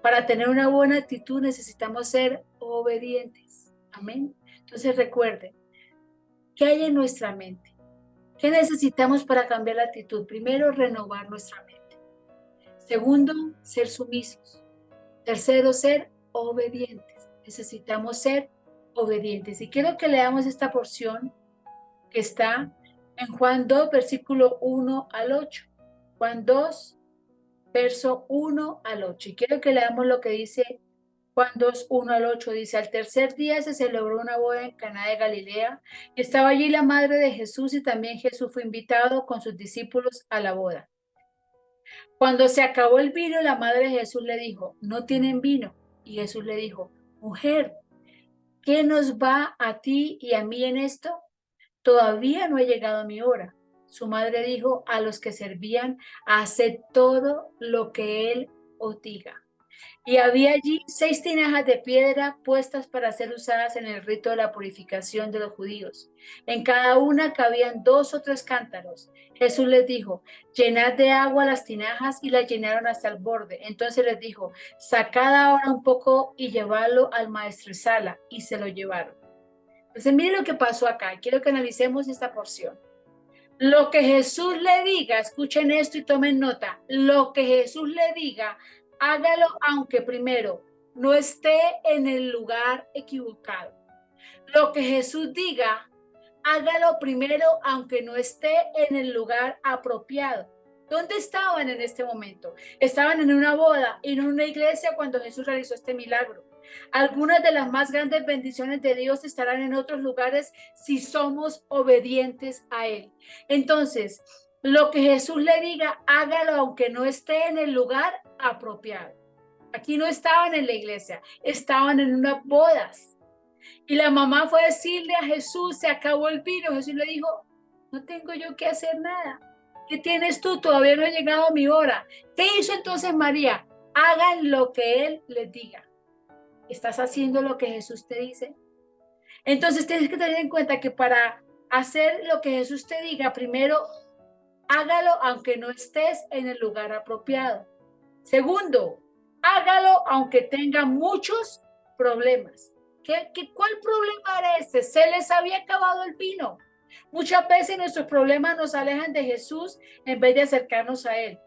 Para tener una buena actitud necesitamos ser obedientes. Amén. Entonces recuerden, ¿qué hay en nuestra mente? ¿Qué necesitamos para cambiar la actitud? Primero, renovar nuestra mente. Segundo, ser sumisos. Tercero, ser obedientes. Necesitamos ser obedientes. Y quiero que leamos esta porción que está en Juan 2, versículo 1 al 8. Juan 2, verso 1 al 8. Y quiero que leamos lo que dice Juan 2, 1 al 8. Dice, al tercer día se celebró una boda en Caná de Galilea. Estaba allí la madre de Jesús y también Jesús fue invitado con sus discípulos a la boda. Cuando se acabó el vino, la madre de Jesús le dijo, no tienen vino. Y Jesús le dijo, mujer, ¿qué nos va a ti y a mí en esto? Todavía no he llegado mi hora. Su madre dijo a los que servían, haced todo lo que él os diga. Y había allí 6 tinajas de piedra puestas para ser usadas en el rito de la purificación de los judíos. En cada una cabían 2 o 3 cántaros. Jesús les dijo, llenad de agua las tinajas, y las llenaron hasta el borde. Entonces les dijo, sacad ahora un poco y llevadlo al maestresala, y se lo llevaron. Entonces miren lo que pasó acá. Quiero que analicemos esta porción. Lo que Jesús le diga, escuchen esto y tomen nota, lo que Jesús le diga, hágalo aunque primero no esté en el lugar equivocado. Lo que Jesús diga, hágalo primero aunque no esté en el lugar apropiado. ¿Dónde estaban en este momento? Estaban en una boda y en una iglesia cuando Jesús realizó este milagro. Algunas de las más grandes bendiciones de Dios estarán en otros lugares si somos obedientes a Él. Entonces, lo que Jesús le diga, hágalo aunque no esté en el lugar apropiado. Aquí no estaban en la iglesia, estaban en unas bodas. Y la mamá fue a decirle a Jesús, se acabó el vino. Jesús le dijo, no tengo yo que hacer nada. ¿Qué tienes tú? Todavía no ha llegado mi hora. ¿Qué hizo entonces María? Hagan lo que Él les diga. ¿Estás haciendo lo que Jesús te dice? Entonces tienes que tener en cuenta que para hacer lo que Jesús te diga, primero, hágalo aunque no estés en el lugar apropiado. Segundo, hágalo aunque tenga muchos problemas. ¿Cuál problema era este? Se les había acabado el vino. Muchas veces nuestros problemas nos alejan de Jesús en vez de acercarnos a Él.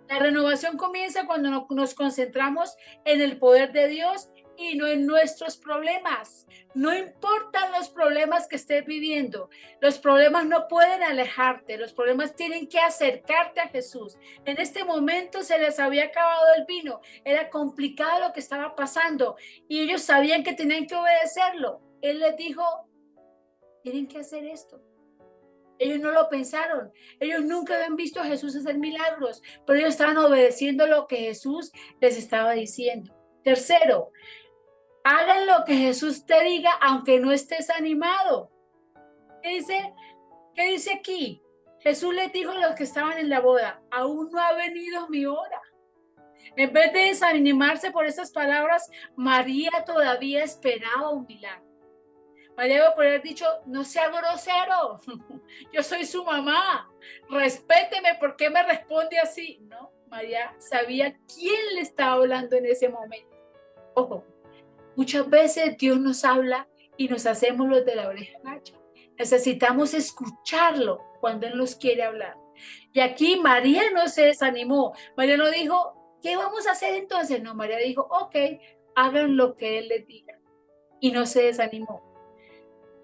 La renovación comienza cuando nos concentramos en el poder de Dios y no en nuestros problemas. No importan los problemas que estés viviendo. Los problemas no pueden alejarte. Los problemas tienen que acercarte a Jesús. En este momento se les había acabado el vino. Era complicado lo que estaba pasando y ellos sabían que tenían que obedecerlo. Él les dijo, tienen que hacer esto. Ellos no lo pensaron. Ellos nunca habían visto a Jesús hacer milagros, pero ellos estaban obedeciendo lo que Jesús les estaba diciendo. Tercero, hagan lo que Jesús te diga, aunque no estés animado. ¿Qué dice aquí? Jesús les dijo a los que estaban en la boda, aún no ha venido mi hora. En vez de desanimarse por esas palabras, María todavía esperaba un milagro. María debe haber dicho, no sea grosero, yo soy su mamá, respéteme, ¿por qué me responde así? No, María sabía quién le estaba hablando en ese momento. Ojo, muchas veces Dios nos habla y nos hacemos los de la oreja gacha. Necesitamos escucharlo cuando Él nos quiere hablar. Y aquí María no se desanimó. María no dijo, ¿qué vamos a hacer entonces? No, María dijo, ok, hagan lo que Él les diga. Y no se desanimó.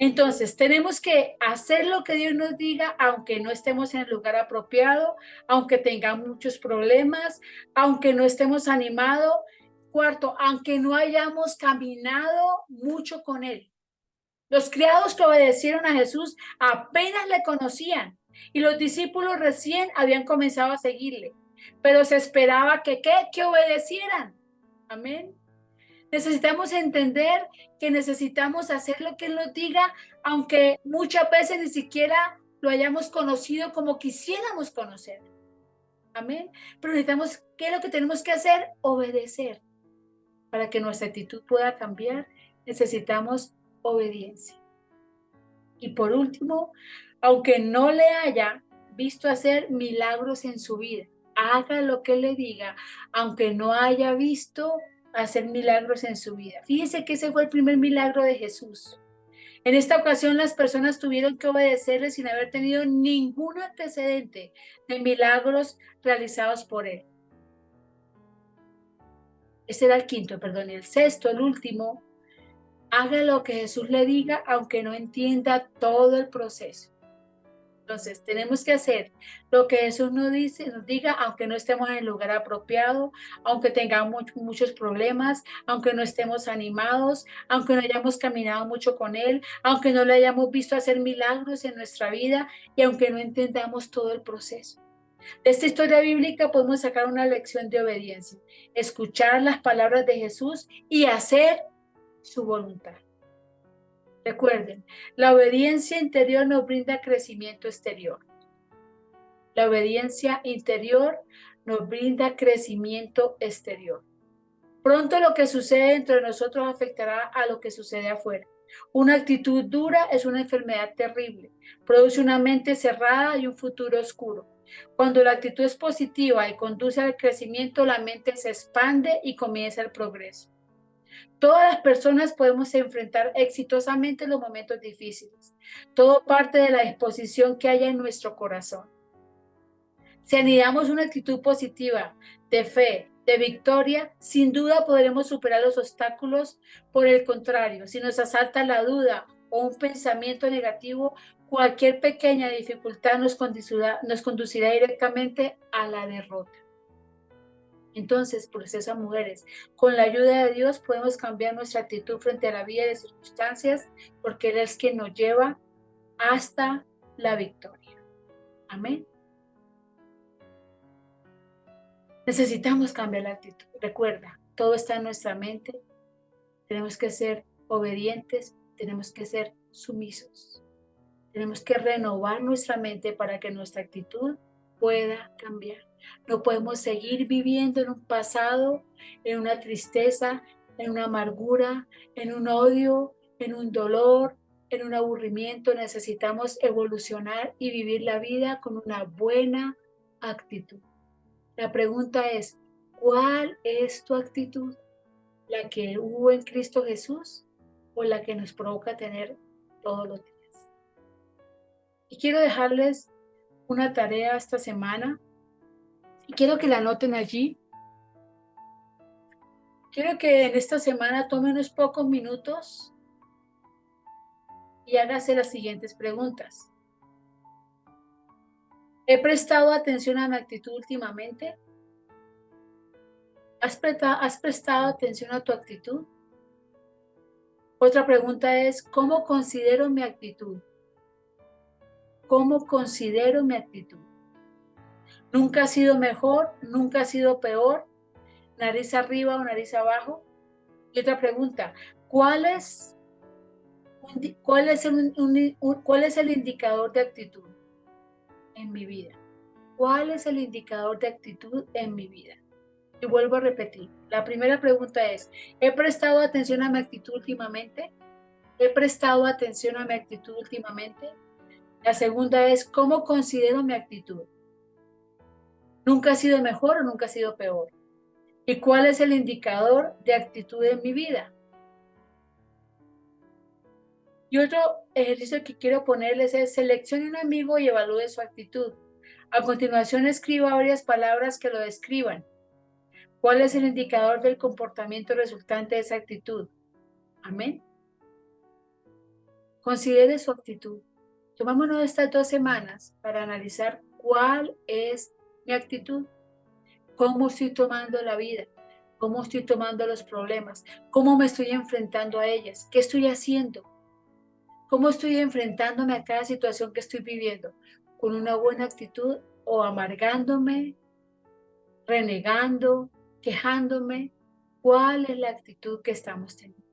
Entonces, tenemos que hacer lo que Dios nos diga, aunque no estemos en el lugar apropiado, aunque tengamos muchos problemas, aunque no estemos animados. Cuarto, aunque no hayamos caminado mucho con Él. Los criados que obedecieron a Jesús apenas le conocían y los discípulos recién habían comenzado a seguirle, pero se esperaba que obedecieran. Amén. Necesitamos entender que necesitamos hacer lo que Él nos diga, aunque muchas veces ni siquiera lo hayamos conocido como quisiéramos conocer. Amén. Pero necesitamos, ¿qué es lo que tenemos que hacer? Obedecer. Para que nuestra actitud pueda cambiar, necesitamos obediencia. Y por último, aunque no le haya visto hacer milagros en su vida, haga lo que le diga, aunque no haya visto hacer milagros en su vida. Fíjese que ese fue el primer milagro de Jesús. En esta ocasión las personas tuvieron que obedecerle sin haber tenido ningún antecedente de milagros realizados por él. Ese era el quinto, perdón. Y el sexto, el último, haga lo que Jesús le diga, aunque no entienda todo el proceso. Entonces, tenemos que hacer lo que Jesús nos diga, aunque no estemos en el lugar apropiado, aunque tengamos muchos problemas, aunque no estemos animados, aunque no hayamos caminado mucho con Él, aunque no le hayamos visto hacer milagros en nuestra vida y aunque no entendamos todo el proceso. De esta historia bíblica podemos sacar una lección de obediencia, escuchar las palabras de Jesús y hacer su voluntad. Recuerden, la obediencia interior nos brinda crecimiento exterior. La obediencia interior nos brinda crecimiento exterior. Pronto lo que sucede dentro de nosotros afectará a lo que sucede afuera. Una actitud dura es una enfermedad terrible. Produce una mente cerrada y un futuro oscuro. Cuando la actitud es positiva y conduce al crecimiento, la mente se expande y comienza el progreso. Todas las personas podemos enfrentar exitosamente los momentos difíciles. Todo parte de la disposición que haya en nuestro corazón. Si anidamos una actitud positiva, de fe, de victoria, sin duda podremos superar los obstáculos. Por el contrario, si nos asalta la duda o un pensamiento negativo, cualquier pequeña dificultad nos conducirá directamente a la derrota. Entonces, pues esas mujeres, con la ayuda de Dios podemos cambiar nuestra actitud frente a la vida y las circunstancias, porque Él es quien nos lleva hasta la victoria. Amén. Necesitamos cambiar la actitud. Recuerda, todo está en nuestra mente. Tenemos que ser obedientes, tenemos que ser sumisos. Tenemos que renovar nuestra mente para que nuestra actitud pueda cambiar. No podemos seguir viviendo en un pasado, en una tristeza, en una amargura, en un odio, en un dolor, en un aburrimiento. Necesitamos evolucionar y vivir la vida con una buena actitud. La pregunta es, ¿cuál es tu actitud? ¿La que hubo en Cristo Jesús o la que nos provoca tener todos los días? Y quiero dejarles una tarea esta semana y quiero que la anoten allí. Quiero que en esta semana tome unos pocos minutos y hágase las siguientes preguntas. ¿He prestado atención a mi actitud últimamente? ¿Has prestado atención a tu actitud? Otra pregunta es, ¿cómo considero mi actitud? ¿Cómo considero mi actitud? ¿Nunca ha sido mejor? ¿Nunca ha sido peor? ¿Nariz arriba o nariz abajo? Y otra pregunta, ¿cuál es el indicador de actitud en mi vida? ¿Cuál es el indicador de actitud en mi vida? Y vuelvo a repetir, la primera pregunta es, ¿he prestado atención a mi actitud últimamente? ¿He prestado atención a mi actitud últimamente? La segunda es, ¿cómo considero mi actitud? ¿Nunca ha sido mejor o nunca ha sido peor? ¿Y cuál es el indicador de actitud en mi vida? Y otro ejercicio que quiero ponerles es seleccione un amigo y evalúe su actitud. A continuación escriba varias palabras que lo describan. ¿Cuál es el indicador del comportamiento resultante de esa actitud? Amén. Considere su actitud. Tomámonos estas 2 semanas para analizar cuál es mi actitud. ¿Cómo estoy tomando la vida? ¿Cómo estoy tomando los problemas? ¿Cómo me estoy enfrentando a ellas? ¿Qué estoy haciendo? ¿Cómo estoy enfrentándome a cada situación que estoy viviendo? ¿Con una buena actitud o amargándome, renegando, quejándome? ¿Cuál es la actitud que estamos teniendo?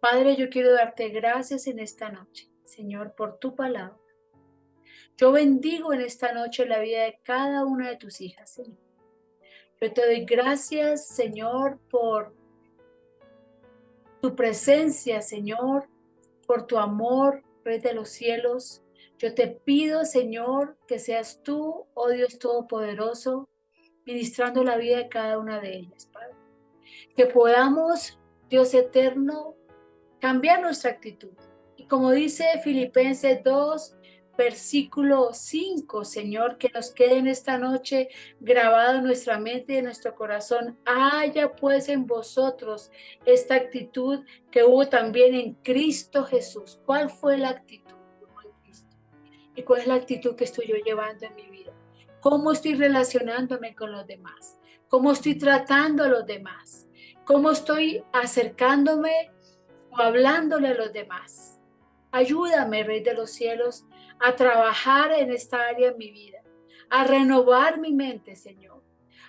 Padre, yo quiero darte gracias en esta noche, Señor, por tu palabra. Yo bendigo en esta noche la vida de cada una de tus hijas, Señor. Yo te doy gracias, Señor, por tu presencia, Señor, por tu amor, Rey de los cielos. Yo te pido, Señor, que seas tú, oh Dios Todopoderoso, ministrando la vida de cada una de ellas, Padre. Que podamos, Dios eterno, cambiar nuestra actitud. Y como dice Filipenses 2, versículo 5, Señor, que nos quede en esta noche grabado en nuestra mente y en nuestro corazón. Haya pues en vosotros esta actitud que hubo también en Cristo Jesús. ¿Cuál fue la actitud que hubo en Cristo? ¿Y cuál es la actitud que estoy yo llevando en mi vida? ¿Cómo estoy relacionándome con los demás? ¿Cómo estoy tratando a los demás? ¿Cómo estoy acercándome o hablándole a los demás? Ayúdame, Rey de los cielos, a trabajar en esta área en mi vida, a renovar mi mente, Señor,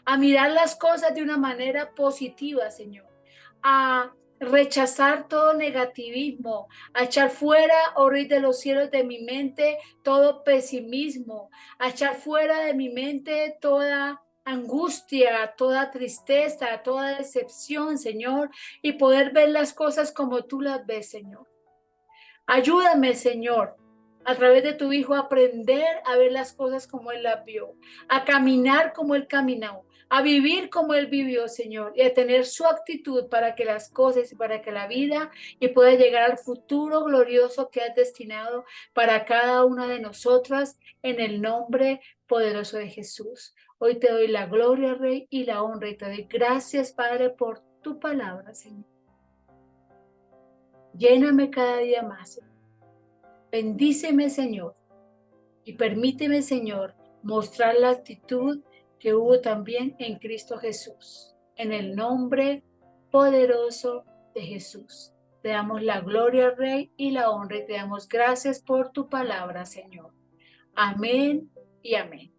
a mirar las cosas de una manera positiva, Señor, a rechazar todo negativismo, a echar fuera, oh Rey de los cielos, de mi mente todo pesimismo, a echar fuera de mi mente toda angustia, toda tristeza, toda decepción, Señor, y poder ver las cosas como tú las ves, Señor. Ayúdame, Señor, a través de tu Hijo, a aprender a ver las cosas como Él las vio, a caminar como Él caminó, a vivir como Él vivió, Señor, y a tener su actitud para que las cosas, para que la vida y pueda llegar al futuro glorioso que has destinado para cada una de nosotras en el nombre poderoso de Jesús. Hoy te doy la gloria, Rey, y la honra, y te doy gracias, Padre, por tu palabra, Señor. Lléname cada día más. Bendíceme, Señor, y permíteme, Señor, mostrar la actitud que hubo también en Cristo Jesús. En el nombre poderoso de Jesús. Te damos la gloria, Rey, y la honra, y te damos gracias por tu palabra, Señor. Amén y amén.